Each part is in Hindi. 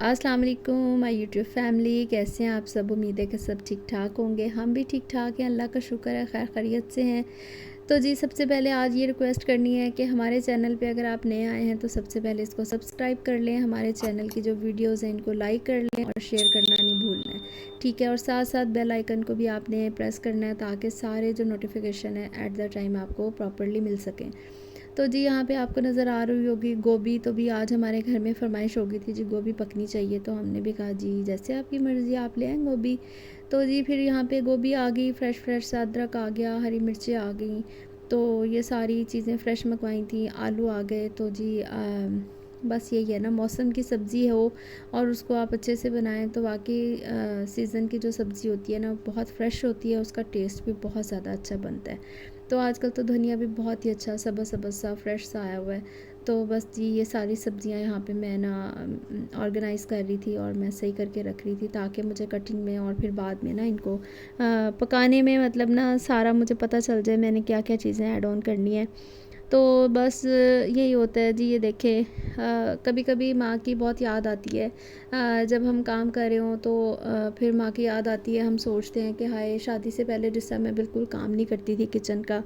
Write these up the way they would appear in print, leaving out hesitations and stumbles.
अस्सलाम वालेकुम माय यूट्यूब फैमिली, कैसे हैं आप सब। उम्मीद है कि सब ठीक ठाक होंगे। हम भी ठीक ठाक हैं, अल्लाह का शुक्र है, खैर खैरियत से हैं। तो जी सबसे पहले आज ये रिक्वेस्ट करनी है कि हमारे चैनल पे अगर आप नए आए हैं तो सबसे पहले इसको सब्सक्राइब कर लें, हमारे चैनल की जो वीडियोस हैं इनको लाइक कर लें और शेयर करना नहीं भूलना है, ठीक है। और साथ साथ बेल आइकन को भी आपने प्रेस करना है ताकि सारे जो नोटिफिकेशन है एट द टाइम आपको प्रॉपरली मिल सकें। तो जी यहाँ पे आपको नज़र आ रही होगी गोभी। तो भी आज हमारे घर में फरमाइश हो गई थी जी गोभी पकनी चाहिए, तो हमने भी कहा जी जैसे आपकी मर्ज़ी आप ले आएँ गोभी। तो जी फिर यहाँ पे गोभी आ गई, फ्रेश फ्रेश सा अदरक आ गया, हरी मिर्चें आ गई, तो ये सारी चीज़ें फ़्रेश मंगवाई थी। आलू आ गए। तो जी बस यही है ना, मौसम की सब्ज़ी हो और उसको आप अच्छे से बनाएं तो वाकई सीज़न की जो सब्ज़ी होती है ना बहुत फ़्रेश होती है, उसका टेस्ट भी बहुत ज़्यादा अच्छा बनता है। तो आजकल तो धनिया भी बहुत ही अच्छा सबज सबज सा फ्रेश सा आया हुआ है। तो बस जी ये सारी सब्ज़ियाँ यहाँ पे मैं ना ऑर्गेनाइज़ कर रही थी और मैं सही करके रख रही थी ताकि मुझे कटिंग में और फिर बाद में ना इनको पकाने में मतलब ना सारा मुझे पता चल जाए मैंने क्या क्या चीज़ें ऐड ऑन करनी है। तो बस यही होता है जी। ये देखें कभी कभी माँ की बहुत याद आती है, जब हम काम कर रहे हों तो फिर माँ की याद आती है। हम सोचते हैं कि हाय शादी से पहले जिस समय मैं बिल्कुल काम नहीं करती थी किचन का,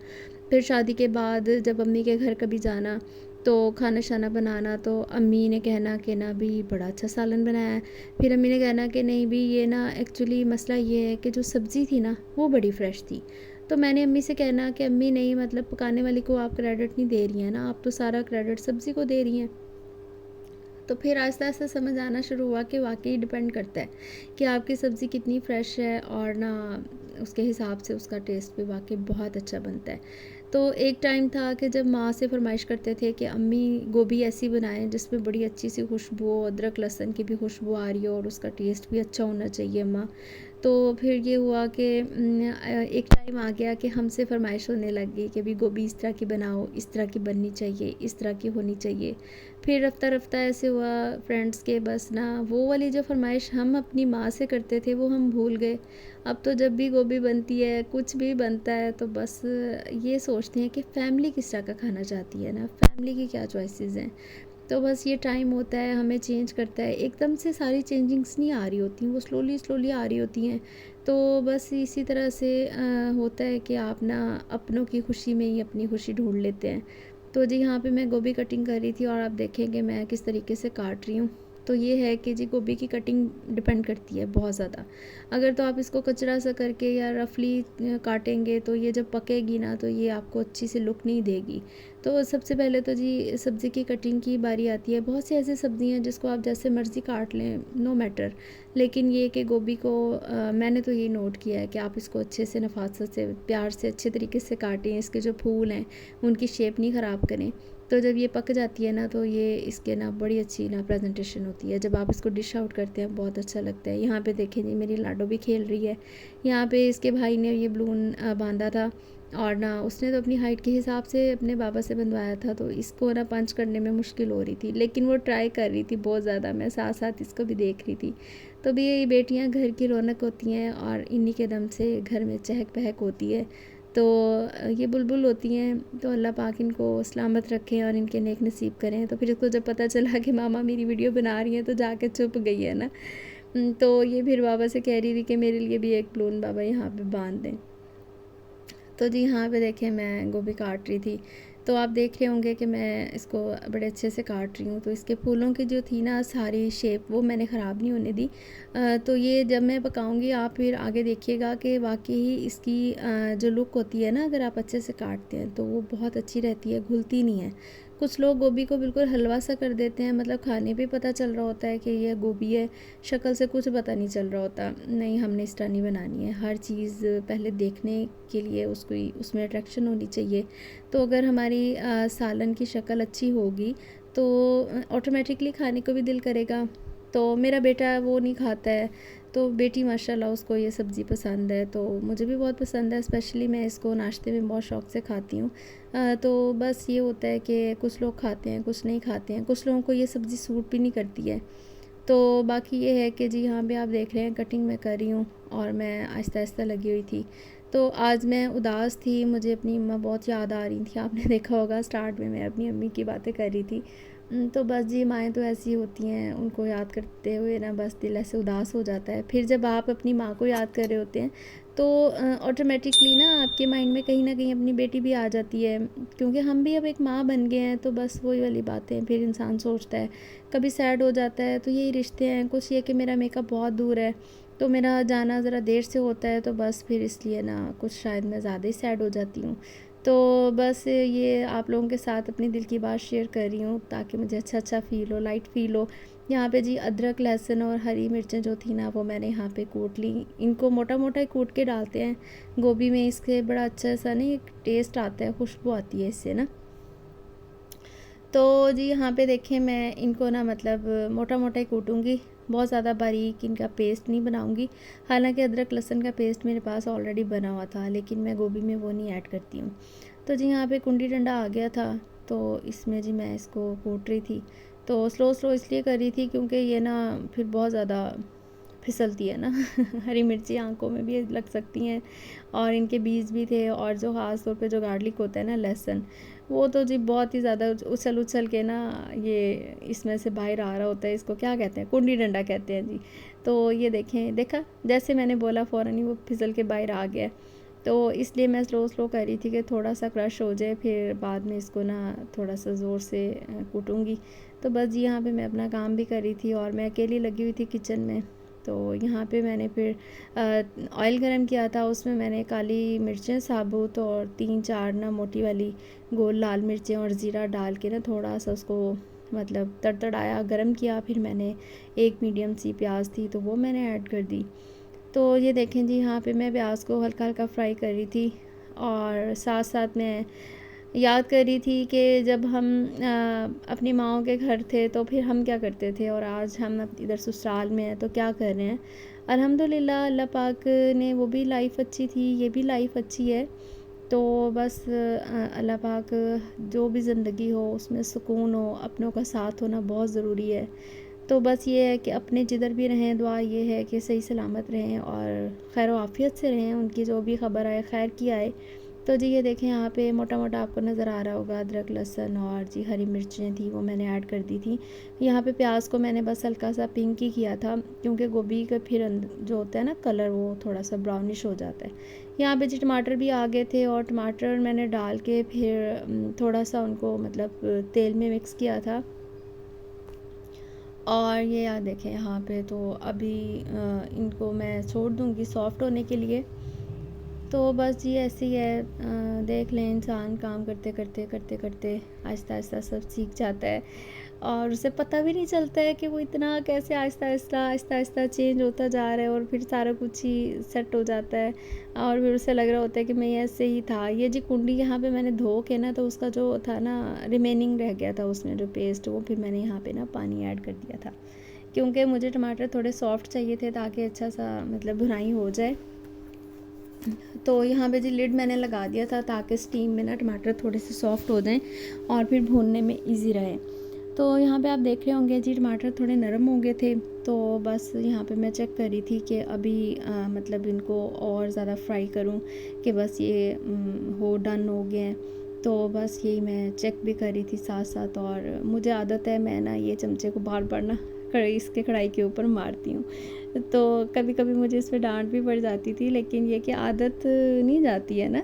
फिर शादी के बाद जब अम्मी के घर कभी जाना तो खाना शाना बनाना तो अम्मी ने कहना कि ना भी बड़ा अच्छा सालन बनाया है। फिर अम्मी ने कहना कि नहीं भी ये ना एक्चुअली मसला ये है कि जो सब्ज़ी थी ना वो बड़ी फ़्रेश थी। तो मैंने अम्मी से कहना कि अम्मी नहीं, मतलब पकाने वाली को आप क्रेडिट नहीं दे रही हैं ना, आप तो सारा क्रेडिट सब्ज़ी को दे रही हैं। तो फिर आहिस्ता आहिस्ता समझ आना शुरू हुआ कि वाकई डिपेंड करता है कि आपकी सब्ज़ी कितनी फ़्रेश है और ना उसके हिसाब से उसका टेस्ट भी वाकई बहुत अच्छा बनता है। तो एक टाइम था कि जब माँ से फरमाइश करते थे कि अम्मी गोभी ऐसी बनाएं जिसमें बड़ी अच्छी सी खुशबू हो, अदरक लहसुन की भी खुशबू आ रही हो और उसका टेस्ट भी अच्छा होना चाहिए अम्मा। तो फिर ये हुआ कि एक टाइम आ गया कि हमसे फरमाइश होने लग गई कि भी गोभी इस तरह की बनाओ, इस तरह की बननी चाहिए, इस तरह की होनी चाहिए। फिर रफ्ता रफ्ता ऐसे हुआ फ्रेंड्स के बस ना वो वाली जो फरमाइश हम अपनी माँ से करते थे वो हम भूल गए। अब तो जब भी गोभी बनती है कुछ भी बनता है तो बस ये सोचते हैं कि फ़ैमिली किस तरह का खाना चाहती है ना, फ़ैमिली की क्या चॉइसेस हैं। तो बस ये टाइम होता है हमें चेंज करता है, एकदम से सारी चेंजिंग्स नहीं आ रही होती, वो स्लोली स्लोली आ रही होती हैं। तो बस इसी तरह से होता है कि आप ना अपनों की खुशी में ही अपनी खुशी ढूंढ लेते हैं। तो जी यहाँ पे मैं गोभी कटिंग कर रही थी और आप देखेंगे मैं किस तरीके से काट रही हूँ। तो ये है कि जी गोभी की कटिंग डिपेंड करती है बहुत ज़्यादा। अगर तो आप इसको कचरा सा करके या रफली काटेंगे तो ये जब पकेगी ना तो ये आपको अच्छी सी लुक नहीं देगी। तो सबसे पहले तो जी सब्ज़ी की कटिंग की बारी आती है। बहुत सी ऐसी सब्ज़ी हैं जिसको आप जैसे मर्ज़ी काट लें, नो मैटर। लेकिन ये कि गोभी को मैंने तो ये नोट किया है कि आप इसको अच्छे से नफासत से प्यार से अच्छे तरीके से काटें, इसके जो फूल हैं उनकी शेप नहीं ख़राब करें। तो जब ये पक जाती है ना तो ये इसके ना बड़ी अच्छी ना प्रेजेंटेशन होती है। जब आप इसको डिश आउट करते हैं बहुत अच्छा लगता है। यहाँ पे देखें जी मेरी लाडो भी खेल रही है। यहाँ पे इसके भाई ने ये बलून बांधा था और ना उसने तो अपनी हाइट के हिसाब से अपने बाबा से बंधवाया था, तो इसको ना पंच करने में मुश्किल हो रही थी लेकिन वो ट्राई कर रही थी बहुत ज़्यादा। मैं साथ साथ इसको भी देख रही थी। तो भी ये बेटियां घर की रौनक होती हैं और इन्हीं के दम से घर में चहक पहक होती है। तो ये बुलबुल होती हैं, तो अल्लाह पाक इनको सलामत रखें और इनके नेक नसीब करें। तो फिर इसको जब पता चला कि मामा मेरी वीडियो बना रही हैं तो जाके चुप गई है ना। तो ये फिर बाबा से कह रही थी कि मेरे लिए भी एक बलून बाबा यहाँ पे बांध दें। तो जी यहाँ पे देखें मैं गोभी काट रही थी, तो आप देख रहे होंगे कि मैं इसको बड़े अच्छे से काट रही हूँ। तो इसके फूलों की जो थी ना सारी शेप वो मैंने ख़राब नहीं होने दी। तो ये जब मैं पकाऊंगी आप फिर आगे देखिएगा कि वाकई इसकी जो लुक होती है ना अगर आप अच्छे से काटते हैं तो वो बहुत अच्छी रहती है, घुलती नहीं है। कुछ लोग गोभी को बिल्कुल हलवा सा कर देते हैं, मतलब खाने पे पता चल रहा होता है कि यह गोभी है, शक्ल से कुछ पता नहीं चल रहा होता। नहीं, हमने इस तरह नहीं बनानी है। हर चीज़ पहले देखने के लिए उसको उसमें अट्रैक्शन होनी चाहिए। तो अगर हमारी सालन की शक्ल अच्छी होगी तो ऑटोमेटिकली खाने को भी दिल करेगा। तो मेरा बेटा वो नहीं खाता है, तो बेटी माशाल्लाह उसको ये सब्ज़ी पसंद है, तो मुझे भी बहुत पसंद है। स्पेशली मैं इसको नाश्ते में बहुत शौक़ से खाती हूँ। तो बस ये होता है कि कुछ लोग खाते हैं कुछ नहीं खाते हैं, कुछ लोगों को ये सब्ज़ी सूट भी नहीं करती है। तो बाकी ये है कि जी यहाँ पे आप देख रहे हैं कटिंग मैं कर रही हूँ और मैं आहिस्ता आहिस्ता लगी हुई थी। तो आज मैं उदास थी, मुझे अपनी अम्मा बहुत याद आ रही थी। आपने देखा होगा स्टार्ट में मैं अपनी अम्मी की बातें कर रही थी तो बस जी माएँ तो ऐसी होती हैं, उनको याद करते हुए ना बस दिल ऐसे उदास हो जाता है। फिर जब आप अपनी माँ को याद कर रहे होते हैं तो ऑटोमेटिकली ना आपके माइंड में कहीं न कहीं अपनी बेटी भी आ जाती है, क्योंकि हम भी अब एक माँ बन गए हैं। तो बस वही वाली बातें फिर इंसान सोचता है, कभी सैड हो जाता है। तो यही रिश्ते हैं, कुछ ये कि मेरा मेकअप बहुत दूर है, तो मेरा जाना ज़रा देर से होता है, तो बस फिर इसलिए ना कुछ शायद मैं ज़्यादा ही सैड हो जाती हूँ। तो बस ये आप लोगों के साथ अपनी दिल की बात शेयर कर रही हूँ ताकि मुझे अच्छा फ़ील हो, लाइट फ़ील हो। यहाँ पे जी अदरक, लहसुन और हरी मिर्चें जो थी ना वो मैंने यहाँ पे कूट ली। इनको मोटा-मोटा ही कूट के डालते हैं गोभी में, इसके बड़ा अच्छा सा नहीं एक टेस्ट आता है, खुशबू आती है इससे ना। तो जी यहाँ पे देखें मैं इनको ना मतलब मोटा-मोटा ही कूटूँगी, बहुत ज़्यादा बारीक इनका पेस्ट नहीं बनाऊँगी। हालाँकि अदरक लहसुन का पेस्ट मेरे पास ऑलरेडी बना हुआ था, लेकिन मैं गोभी में वो नहीं ऐड करती हूँ। तो जी यहाँ पे कुंडी डंडा आ गया था, तो इसमें जी मैं इसको कूट रही थी। तो स्लो इसलिए कर रही थी क्योंकि ये ना फिर बहुत ज़्यादा फिसलती है ना। हरी मिर्ची आँखों में भी लग सकती हैं, और इनके बीज भी थे, और जो ख़ास तौर पे जो गार्लिक होता है ना, लहसुन, वो तो जी बहुत ही ज़्यादा उछल के ना ये इसमें से बाहर आ रहा होता है। इसको क्या कहते हैं? कुंडी डंडा कहते हैं जी। तो ये देखें, देखा जैसे मैंने बोला फ़ौरन ही वो फिसल के बाहर आ गया। तो इसलिए मैं स्लो कर रही थी कि थोड़ा-सा क्रश हो जाए, फिर बाद में इसको ना थोड़ा-सा ज़ोर से कूटूँगी। तो बस जी यहाँ पे मैं अपना काम भी कर रही थी और मैं अकेली लगी हुई थी किचन में। तो यहाँ पे मैंने फिर ऑयल गरम किया था, उसमें मैंने काली मिर्चें साबुत और 3-4 ना मोटी वाली गोल लाल मिर्चें और ज़ीरा डाल के ना थोड़ा-सा उसको मतलब तड़तड़ाया, गरम किया। फिर मैंने एक मीडियम सी प्याज़ थी तो वो मैंने ऐड कर दी। तो ये देखें जी यहाँ पे मैं प्याज को हल्का-हल्का फ्राई कर रही थी, और साथ-साथ मैं याद कर रही थी कि जब हम अपनी माँओं के घर थे तो फिर हम क्या करते थे, और आज हम इधर ससुराल में हैं तो क्या कर रहे हैं। अल्हम्दुलिल्लाह अल्लाह पाक ने वो भी लाइफ़ अच्छी थी, ये भी लाइफ़ अच्छी है। तो बस अल्लाह पाक जो भी ज़िंदगी हो उसमें सुकून हो, अपनों का साथ होना बहुत ज़रूरी है। तो बस ये है कि अपने जिधर भी रहें, दुआ ये है कि सही सलामत रहें और खैर आफ़ियत से रहें, उनकी जो भी ख़बर आए खैर की आए। तो जी ये देखें यहाँ पे मोटा-मोटा आपको नज़र आ रहा होगा अदरक, लहसुन और जी हरी मिर्चें थी वो मैंने ऐड कर दी थी। यहाँ पे प्याज को मैंने बस हल्का-सा पिंक ही किया था, क्योंकि गोभी का फिर जो होता है ना कलर, वो थोड़ा-सा ब्राउनिश हो जाता है। यहाँ पे जी टमाटर भी आ गए थे, और टमाटर मैंने डाल के फिर थोड़ा-सा उनको मतलब तेल में मिक्स किया था। और ये याद देखें यहाँ पे तो अभी इनको मैं छोड़ दूँगी सॉफ़्ट होने के लिए। तो बस ये ऐसे ही है, देख लें इंसान काम करते आहिस्ता-आहिस्ता सब सीख जाता है, और उसे पता भी नहीं चलता है कि वो इतना कैसे आहिस्ता-आहिस्ता चेंज होता जा रहा है, और फिर सारा कुछ ही सेट हो जाता है, और फिर उसे लग रहा होता है कि मैं ये ऐसे ही था। ये जी कुंडी यहाँ पे मैंने धो के ना, तो उसका जो था ना रिमेनिंग रह गया था उसमें जो पेस्ट, वो फिर मैंने यहाँ पे ना पानी ऐड कर दिया था, क्योंकि मुझे टमाटर थोड़े सॉफ्ट चाहिए थे ताकि अच्छा सा मतलब भुनाई हो जाए। तो यहाँ पे जी लिड मैंने लगा दिया था ताकि स्टीम में ना टमाटर थोड़े से सॉफ्ट हो जाएं और फिर भूनने में इजी रहे। तो यहाँ पे आप देख रहे होंगे जी टमाटर थोड़े नरम हो गए थे। तो बस यहाँ पे मैं चेक कर रही थी कि अभी मतलब इनको और ज़्यादा फ्राई करूँ कि बस ये हो डन हो गए हैं। तो बस यही मैं चेक भी कर रही थी साथ साथ, और मुझे आदत है मैं ना ये चमचे को बार ना कढ़ाई के ऊपर मारती हूँ। तो कभी-कभी मुझे इस पे डाँट भी पड़ जाती थी, लेकिन ये कि आदत नहीं जाती है ना,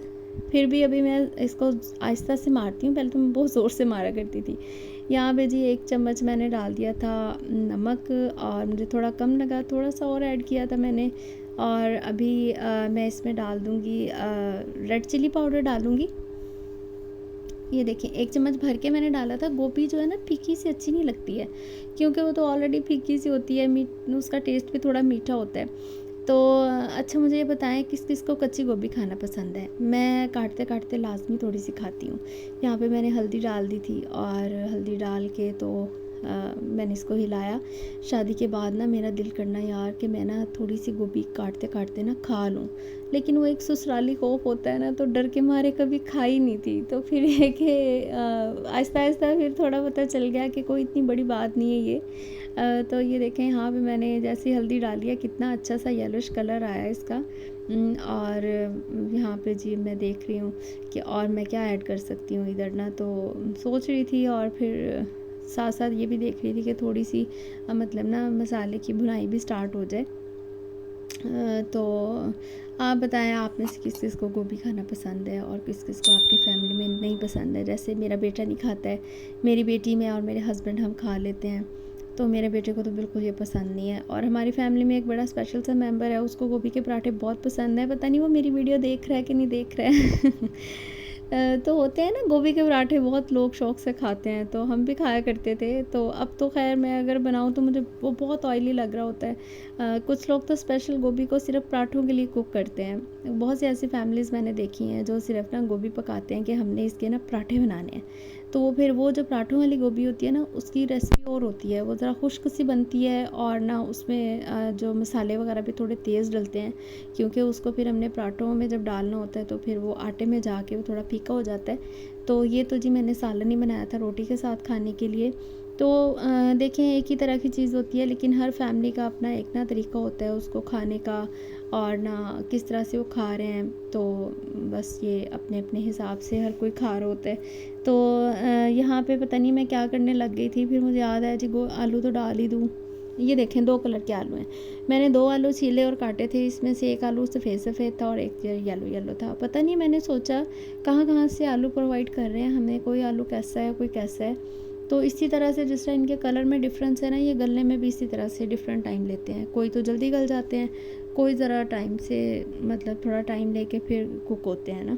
फिर भी अभी मैं इसको आहिस्ता से मारती हूँ, पहले तो मैं बहुत ज़ोर से मारा करती थी। यहाँ पे जी 1 चम्मच मैंने डाल दिया था नमक, और मुझे थोड़ा कम लगा, थोड़ा-सा और ऐड किया था मैंने। और अभी मैं इसमें डाल दूँगी रेड चिली पाउडर डालूँगी। ये देखिए 1 चम्मच भर के मैंने डाला था। गोभी जो है ना फीकी सी अच्छी नहीं लगती है, क्योंकि वो तो ऑलरेडी फीकी सी होती है, उसका टेस्ट भी थोड़ा मीठा होता है। तो अच्छा मुझे ये बताएं किस किस को कच्ची गोभी खाना पसंद है। मैं काटते काटते लाजमी थोड़ी सी खाती हूँ। यहाँ पे मैंने हल्दी डाल दी थी, और हल्दी डाल के तो मैंने इसको हिलाया। शादी के बाद ना मेरा दिल करना यार कि मैं ना थोड़ी सी गोभी काटते काटते ना खा लूँ, लेकिन वो एक ससुराली खौफ होता है ना, तो डर के मारे कभी खाई नहीं थी। तो फिर ये कि आहिस्ता आहिस्ता फिर थोड़ा पता चल गया कि कोई इतनी बड़ी बात नहीं है ये। तो ये देखें यहाँ पे मैंने जैसे हल्दी डाली है, कितना अच्छा सा येलोइश कलर आया है इसका। और यहाँ पे जी मैं देख रही हूँ कि और मैं क्या ऐड कर सकती हूँ इधर ना, तो सोच रही थी, और फिर साथ साथ ये भी देख रही थी कि थोड़ी सी मतलब ना मसाले की भुनाई भी स्टार्ट हो जाए। तो आप बताएं, आप में से किस किस को गोभी खाना पसंद है और किस किस को आपकी फैमिली में नहीं पसंद है। जैसे मेरा बेटा नहीं खाता है, मेरी बेटी, मैं और मेरे हस्बैंड हम खा लेते हैं, तो मेरे बेटे को तो बिल्कुल ये पसंद नहीं है। और हमारी फैमिली में एक बड़ा स्पेशल सा मेंबर है, उसको गोभी के पराठे बहुत पसंद है। पता नहीं वो मेरी वीडियो देख रहा है कि नहीं देख रहा है। तो होते हैं ना गोभी के पराठे, बहुत लोग शौक़ से खाते हैं, तो हम भी खाया करते थे। तो अब तो ख़ैर मैं अगर बनाऊँ तो मुझे वो बहुत ऑयली लग रहा होता है। कुछ लोग तो स्पेशल गोभी को सिर्फ पराठों के लिए कुक करते हैं। बहुत सी ऐसी फैमिलीज़ मैंने देखी हैं जो सिर्फ ना गोभी पकाते हैं कि हमने इसके ना पराठे बनाने हैं। तो फिर वो जो पराठों वाली गोभी होती है ना, उसकी रेसिपी और होती है, वो ज़रा खुश्क सी बनती है और ना उसमें जो मसाले वगैरह भी थोड़े तेज़ डलते हैं, क्योंकि उसको फिर हमने पराठों में जब डालना होता है तो फिर वो आटे में जाके वो थोड़ा फीका हो जाता है। तो ये तो जी मैंने सालन ही बनाया था रोटी के साथ खाने के लिए। तो देखें, एक ही तरह की चीज़ होती है, लेकिन हर फैमिली का अपना एक ना तरीका होता है उसको खाने का, और ना किस तरह से वो खा रहे हैं। तो बस ये अपने अपने हिसाब से हर कोई खा रहा होता है। तो यहाँ पे पता नहीं मैं क्या करने लग गई थी, फिर मुझे याद आया जी आलू तो डाल ही दूँ। ये देखें 2 कलर के आलू हैं। मैंने 2 आलू छीले और काटे थे, इसमें से एक आलू सफ़ेद सफ़ेद था और एक येलो येलो था। पता नहीं, मैंने सोचा कहाँ कहाँ से आलू प्रोवाइड कर रहे हैं हमें, कोई आलू कैसा है कोई कैसा है। तो इसी तरह से जिस तरह इनके कलर में डिफरेंस है ना, ये गलने में भी इसी तरह से डिफरेंट टाइम लेते हैं। कोई तो जल्दी गल जाते हैं, कोई ज़रा टाइम से, मतलब थोड़ा टाइम लेके फिर कुक होते हैं ना।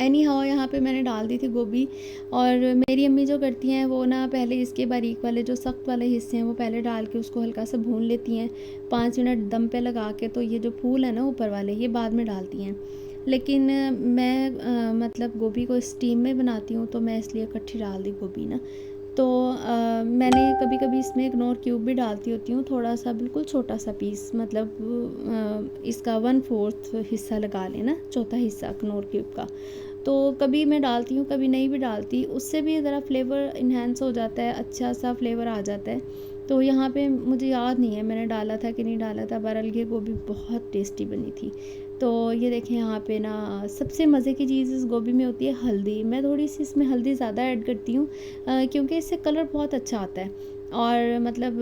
एनी हाउ यहाँ पे मैंने डाल दी थी गोभी, और मेरी अम्मी जो करती हैं वो ना पहले इसके बारीक वाले जो सख्त वाले हिस्से हैं वो पहले डाल के उसको हल्का सा भून लेती हैं 5 मिनट दम पे लगा के। तो ये जो फूल है ना ऊपर वाले, ये बाद में डालती हैं। लेकिन मैं मतलब गोभी को स्टीम में बनाती हूँ, तो मैं इसलिए इकट्ठी डाल दी गोभी ना। तो मैंने कभी कभी इसमें एक नोर क्यूब भी डालती होती हूँ, थोड़ा सा बिल्कुल छोटा सा पीस, मतलब इसका 1/4 हिस्सा लगा लें ना, चौथा हिस्सा नोर क्यूब का। तो कभी मैं डालती हूँ कभी नहीं भी डालती, उससे भी ज़रा फ्लेवर इन्हेंस हो जाता है, अच्छा सा फ्लेवर आ जाता है। तो यहाँ पे मुझे याद नहीं है मैंने डाला था कि नहीं डाला था, बहरहाल ये गोभी बहुत टेस्टी बनी थी। तो ये देखें यहाँ पे ना सबसे मज़े की चीज़ इस गोभी में होती है हल्दी। मैं थोड़ी सी इसमें हल्दी ज़्यादा ऐड करती हूँ, क्योंकि इससे कलर बहुत अच्छा आता है। और मतलब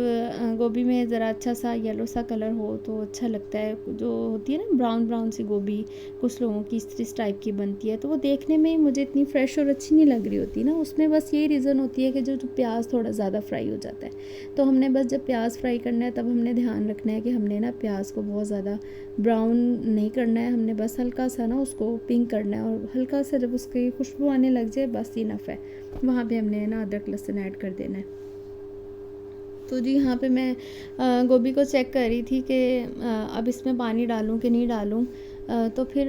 गोभी में ज़रा अच्छा सा येलो सा कलर हो तो अच्छा लगता है। जो होती है ना ब्राउन ब्राउन सी गोभी, कुछ लोगों की इस टाइप की बनती है, तो वो देखने में मुझे इतनी फ्रेश और अच्छी नहीं लग रही होती ना। उसमें बस यही रीज़न होती है कि जो प्याज थोड़ा ज़्यादा फ्राई हो जाता है। तो हमने बस जब प्याज फ्राई करना है तब हमने ध्यान रखना है कि हमने ना प्याज को बहुत ज़्यादा ब्राउन नहीं करना है, हमने बस हल्का सा ना उसको पिंक करना है, और हल्का सा जब उसकी खुशबू आने लग जाए बस इनफ है। वहाँ पे हमने ना अदरक लहसुन ऐड कर देना है। तो जी यहाँ पे मैं गोभी को चेक कर रही थी कि अब इसमें पानी डालूँ कि नहीं डालूँ। तो फिर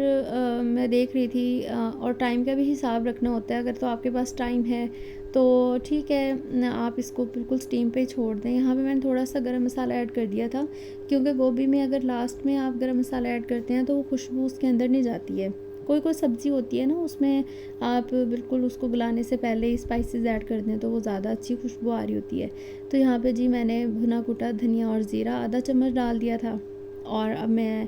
मैं देख रही थी, और टाइम का भी हिसाब रखना होता है। अगर तो आपके पास टाइम है तो ठीक है, आप इसको बिल्कुल स्टीम पे ही छोड़ दें। यहाँ पे मैंने थोड़ा सा गरम मसाला ऐड कर दिया था, क्योंकि गोभी में अगर लास्ट में आप गरम मसाला ऐड करते हैं तो वो खुशबू उसके अंदर नहीं जाती है। कोई कोई सब्ज़ी होती है ना, उसमें आप बिल्कुल उसको गलाने से पहले ही स्पाइसेस ऐड कर दें तो वो ज़्यादा अच्छी खुशबू आ रही होती है। तो यहाँ पे जी मैंने भुना कुटा धनिया और ज़ीरा आधा चम्मच डाल दिया था, और अब मैं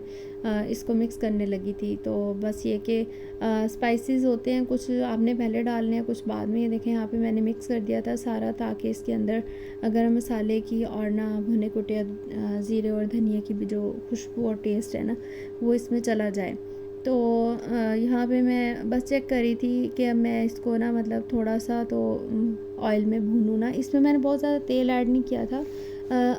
इसको मिक्स करने लगी थी। तो बस ये कि स्पाइसेस होते हैं, कुछ आपने पहले डालने हैं कुछ बाद में। ये देखें यहाँ पे मैंने मिक्स कर दिया था सारा, ताकि इसके अंदर गरम मसाले की और ना भुने कुटे ज़ीरे और धनिया की भी जो खुशबू और टेस्ट है ना, वो इसमें चला जाए। तो यहाँ पे मैं बस चेक कर रही थी कि अब मैं इसको ना मतलब थोड़ा सा तो ऑयल में भूनूँ ना। इसमें मैंने बहुत ज़्यादा तेल ऐड नहीं किया था।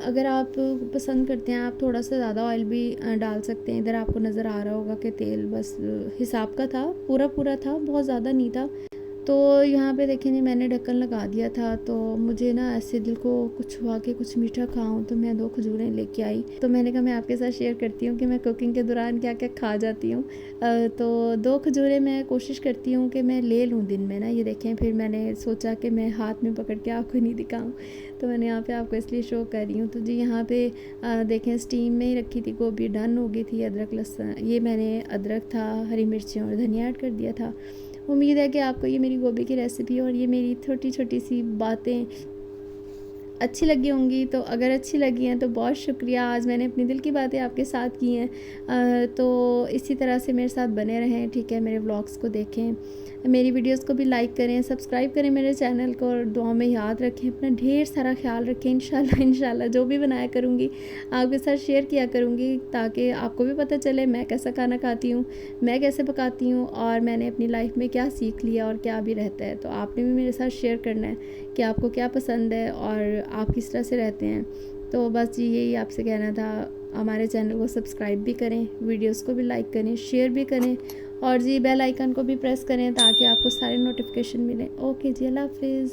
अगर आप पसंद करते हैं आप थोड़ा सा ज़्यादा ऑयल भी डाल सकते हैं। इधर आपको नज़र आ रहा होगा कि तेल बस हिसाब का था, पूरा पूरा था, बहुत ज़्यादा नहीं था। तो यहाँ पे देखें जी मैंने ढक्कन लगा दिया था। तो मुझे ना ऐसे दिल को कुछ हुआ कि कुछ मीठा खाऊं, तो मैं 2 खजूरें लेके आई। तो मैंने कहा मैं आपके साथ शेयर करती हूँ कि मैं कुकिंग के दौरान क्या क्या खा जाती हूँ। तो 2 खजूरें मैं कोशिश करती हूँ कि मैं ले लूँ दिन में ना। ये देखें, फिर मैंने सोचा कि मैं हाथ में पकड़ के आपको नहीं दिखाऊँ, तो मैंने यहाँ पे आपको इसलिए शो कर रही हूँ। तो जी यहाँ पे देखें स्टीम में ही रखी थी गोभी, डन हो गई थी। अदरक लहसुन, ये मैंने अदरक था, हरी मिर्चें और धनिया ऐड कर दिया था। उम्मीद है कि आपको ये मेरी गोभी की रेसिपी और ये मेरी छोटी छोटी सी बातें अच्छी लगी होंगी। तो अगर अच्छी लगी हैं तो बहुत शुक्रिया, आज मैंने अपनी दिल की बातें आपके साथ की हैं। तो इसी तरह से मेरे साथ बने रहें, ठीक है। मेरे व्लॉग्स को देखें, मेरी वीडियोस को भी लाइक करें, सब्सक्राइब करें मेरे चैनल को, और दुआ में याद रखें। अपना ढेर सारा ख्याल रखें। इंशाल्लाह इंशाल्लाह जो भी बनाया करूँगी आपके साथ शेयर किया करूँगी, ताकि आपको भी पता चले मैं कैसा खाना खाती हूँ, मैं कैसे पकाती हूँ, और मैंने अपनी लाइफ में क्या सीख लिया और क्या भी रहता है। तो आपने भी मेरे साथ शेयर करना है कि आपको क्या पसंद है और आप किस तरह से रहते हैं। तो बस जी यही आपसे कहना था। हमारे चैनल को सब्सक्राइब भी करें, वीडियोस को भी लाइक करें, शेयर भी करें, और जी बेल आइकन को भी प्रेस करें ताकि आपको सारे नोटिफिकेशन मिलें। ओके जी, अल्लाह हाफिज़।